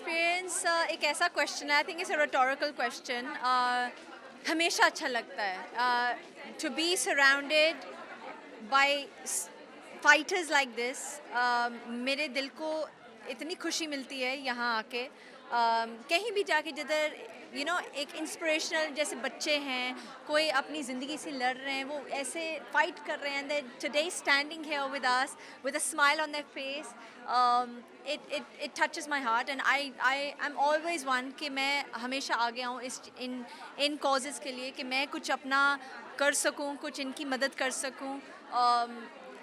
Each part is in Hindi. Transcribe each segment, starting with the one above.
एक्सपीरियंस एक ऐसा क्वेश्चन है, I think it's a rhetorical question. हमेशा अच्छा लगता है to be surrounded by fighters like this. मेरे दिल को इतनी खुशी मिलती है यहाँ आके। कहीं भी जाके जिधर एक इंस्पिरेशनल जैसे बच्चे हैं, कोई अपनी ज़िंदगी से लड़ रहे हैं, वो ऐसे फाइट कर रहे हैं, and today standing here with us with a smile on their face. It touches my heart, and I am always one कि मैं हमेशा आगे आऊँ इन causes के लिए, कि मैं कुछ अपना कर सकूँ, कुछ इनकी मदद कर सकूँ।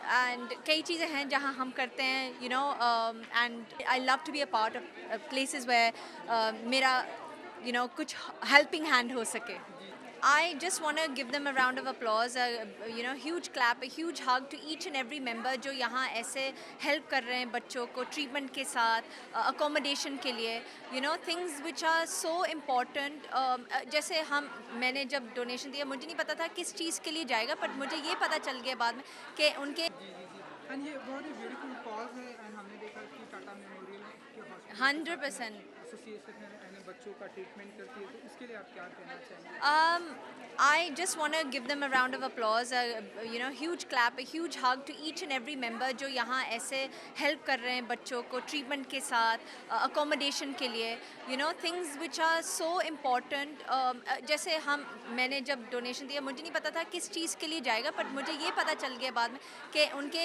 एंड कई चीज़ें हैं जहाँ हम करते हैं, and I love to be a part of places where मेरा कुछ हेल्पिंग हैंड हो सके। I just want to give them a round of applause, a huge clap, a huge hug to each and every member जो यहाँ ऐसे help कर रहे हैं बच्चों को ट्रीटमेंट के साथ, accommodation के लिए, things which are so important। जैसे मैंने जब डोनेशन दिया, मुझे नहीं पता था किस चीज़ के लिए जाएगा, पर मुझे ये पता चल गया बाद में कि उनके एंड ये बहुत ही ब्यूटीफुल कॉज है। एंड हमने देखा कि टाटा मेमोरियल के हॉस्पिटल 100%। एसोसिएशन है एंड बच्चों का ट्रीटमेंट करती है, तो इसके लिए आप क्या कहना चाहेंगे? I just want to give them a round of applause, a huge clap, a huge hug to each and every member जो यहाँ ऐसे help कर रहे हैं बच्चों को ट्रीटमेंट के साथ, accommodation के लिए, things which are so important। जैसे मैंने जब डोनेशन दिया, मुझे नहीं पता था किस चीज़ के लिए जाएगा, पर मुझे ये पता चल गया बाद में कि उनके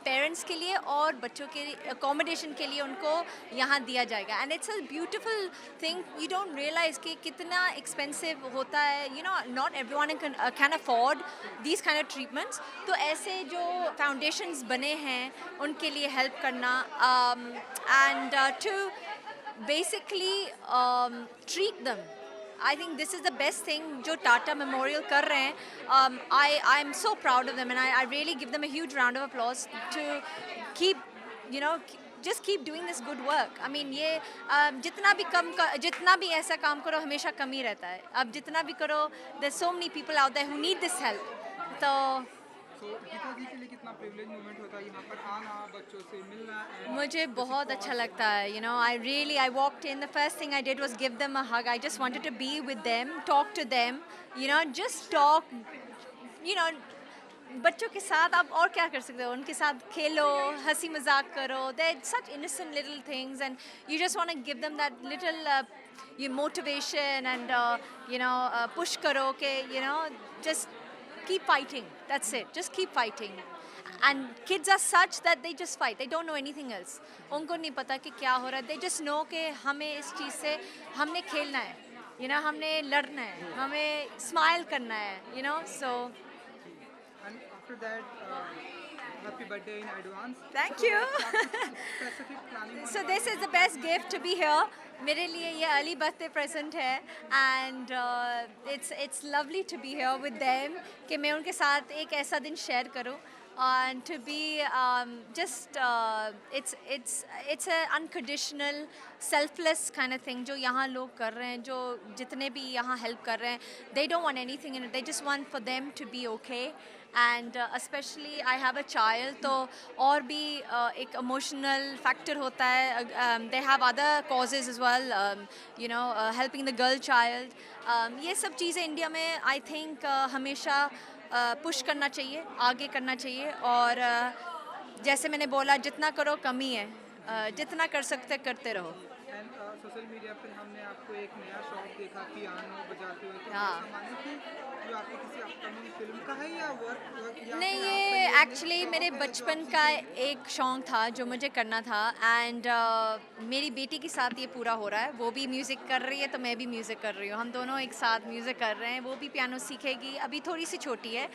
पेरेंट्स के लिए और बच्चों के accommodation के लिए उनको यहाँ दिया जाएगा। And it's a beautiful thing, you don't realise कि कितना एक्सपेंसिव होता है, not everyone can afford these kind of treatments। तो ऐसे जो foundations बने हैं उनके लिए help करना, and to basically treat them। I think this is the best thing जो Tata Memorial कर रहे हैं। I'm so proud of them, and I really give them a huge round of applause to keep just keep doing this good work। I mean ये जितना भी ऐसा काम करो हमेशा कम ही रहता है। अब जितना भी करो, there's so many people out there who need this help। तो गीता जी के लिए कितना प्रिविलेज मोमेंट होता है यहाँ पर आना, बच्चों से मिलना and मुझे बहुत अच्छा लगता है। I walked in, the first thing I did was give them a hug। I just wanted to be with them, talk to them, just talk, बच्चों के साथ आप और क्या कर सकते हो, उनके साथ खेलो, हंसी मजाक करो। They're such innocent little things, and you just want to give them that little motivation, and push करो कि just keep fighting, that's it, just keep fighting। And kids are such that they just fight, they don't know anything else। उनको नहीं पता कि क्या हो रहा है, they just know कि हमें इस चीज़ से हमने खेलना है, हमने लड़ना है, हमें स्माइल करना है, so and after that happy birthday in advance। thank So, you। क्या कुछ specific planning So होने this वाला is the best gift to be here। मेरे लिए ये early birthday present है, and it's lovely to be here with them, कि मैं उनके साथ एक ऐसा दिन share करूँ, and to be just it's a unconditional selfless kind of thing जो यहाँ लोग कर रहे हैं, जो जितने भी यहाँ help कर रहे हैं, they don't want anything in it, they just want for them to be okay। And especially I have a child, तो और भी एक emotional factor होता है। They have other causes as well, helping the girl child। ये सब चीज़ें इंडिया में I think हमेशा पुश करना चाहिए, आगे करना चाहिए। और जैसे मैंने बोला, जितना करो कम ही है, जितना कर सकते करते रहो। एंड सोशल मीडिया पर हमने आपको एक नया शौक देखा पियानो बजाते हुए, तो हाँ। ऐसा माने कि जो आपकी किसी अपकमिंग फिल्म का है या वर्क या नहीं, फिर ये आपका एक्चुअली शौक मेरे है जो बचपन आप का सीखेंगे? एक शौक था जो मुझे करना था, एंड मेरी बेटी के साथ ये पूरा हो रहा है। वो भी म्यूज़िक कर रही है, तो मैं भी म्यूज़िक कर रही हूँ, हम दोनों एक साथ म्यूज़िक कर रहे हैं। वो भी पियानो सीखेगी, अभी थोड़ी सी छोटी है,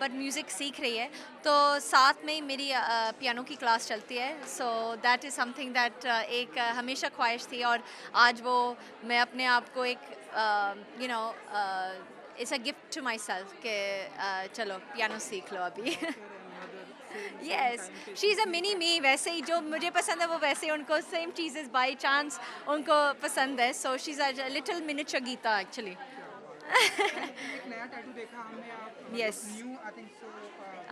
बट म्यूज़िक सीख रही है, तो साथ में ही मेरी पियानो की क्लास चलती है। So that is something that एक हमेशा ख्वाहिश थी, और आज वो मैं अपने आप को एक it's a gift to myself कि चलो पियानो सीख लो अभी। Yes, she is a mini me. वैसे ही जो मुझे पसंद है वो वैसे ही उनको सेम चीज़ें बाई चांस उनको पसंद है। So she is a little miniature Gita actually. एक नया टैटू देखा हमने आप Yes. New I think so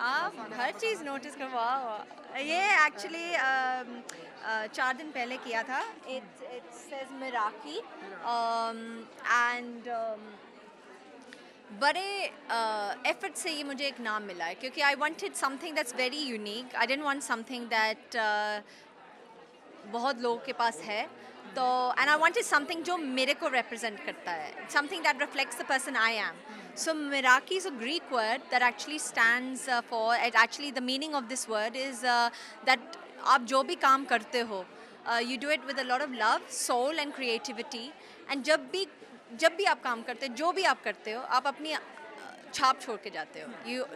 आप हर चीज़ नोटिस करो, वाह। ये एक्चुअली 4 दिन पहले किया था। इट सेज मिराकी एंड बड़े एफर्ट से ये मुझे एक नाम मिला है, क्योंकि I wanted something that's very unique. I didn't want something that बहुत लोगों के पास है, तो एंड आई वांटेड समथिंग जो मेरे को रिप्रेजेंट करता है, something that reflects the person I am. So Meraki is a Greek word that actually stands for, it actually the meaning of this word is that आप जो भी काम करते हो, you do it with a lot of love, soul and creativity, and जब भी आप काम करते हो, जो भी आप करते हो, आप अपनी छाप छोड़ के जाते हो.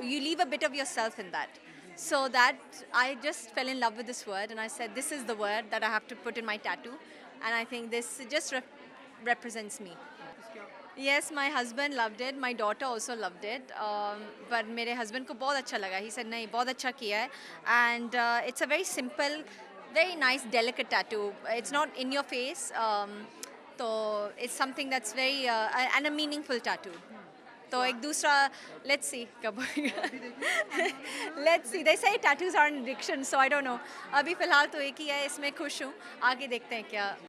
You leave a bit of yourself in that. So that I just fell in love with this word and I said this is the word that I have to put in my tattoo, and I think this just represents me. Yes, my husband loved it. My daughter also loved it. But मेरे husband को बहुत अच्छा लगा. He said नहीं, बहुत अच्छा किया है. And it's a very simple, very nice, delicate tattoo. It's not in your face. So it's something that's very and a meaningful tattoo. तो एक दूसरा, let's see कब होगा. Let's see. They say tattoos are an addiction, so I don't know. अभी फ़िलहाल तो एक ही है, इसमें खुश हूँ. आगे देखते हैं क्या